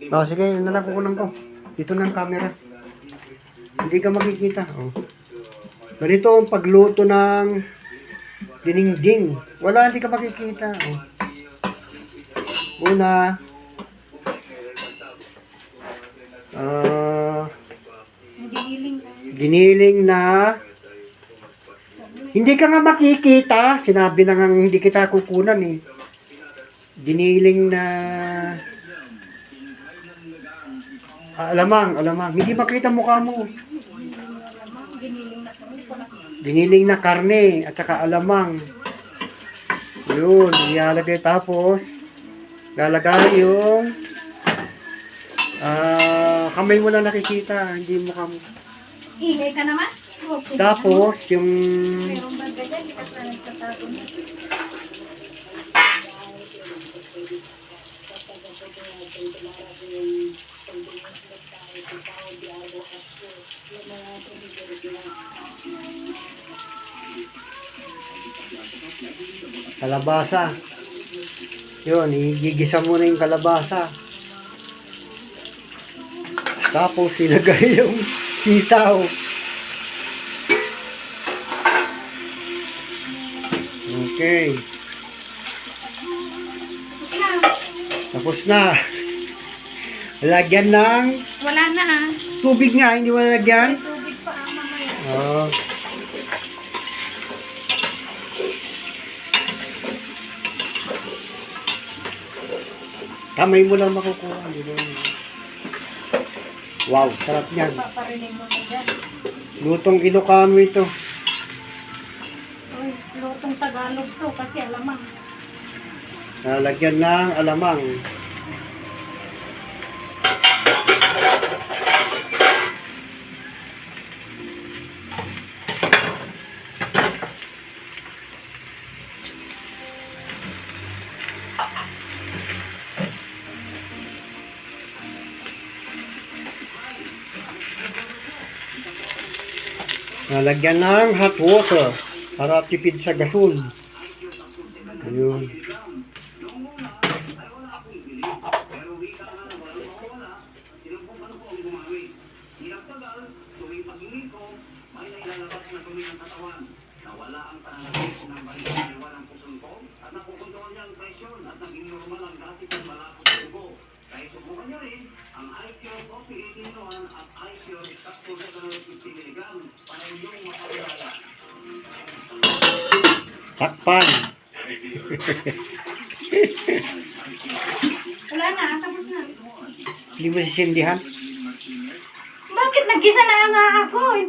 Oh, sige, yun na lang kukunan ko. Dito na ang camera. Hindi ka makikita. Oh. Ganito ang pagluto ng dininding. Wala, hindi ka makikita. Oh. Una, giniling na hindi ka nga makikita. Sinabi na nga hindi kita kukunan eh. Giniling na alamang. Hindi makita mukha mo. Giniling na karne at saka alamang. Yun, ilalagay tapos lalagay yung kamay mo lang nakikita, hindi mukha mo. Ingay ka naman? Okay. Tapos yung Meron ba ganyan? Hindi ka sa nagtatago niya. kalabasa. Yun, igigisa mo na yung kalabasa. Tapos ilagay yung sitaw. Okay. Tapos na. Lagyan ng Wala na ha. tubig nga, hindi mo lagyan. Tubig pa mamaya. Oh. Kamay mo lang makukuha. Wow, sarap yan. Paparinig mo na dyan. Lutong Ilocano ito. Uy, lutong Tagalog to kasi alamang. Lagyan ng alamang. Nalagyan ng hot water para tipid sa gasol. Ayun. Takpan. Wala na, tapos na. Hindi mo sisindihan. Bakit nag-gisa na nga ako? Hindi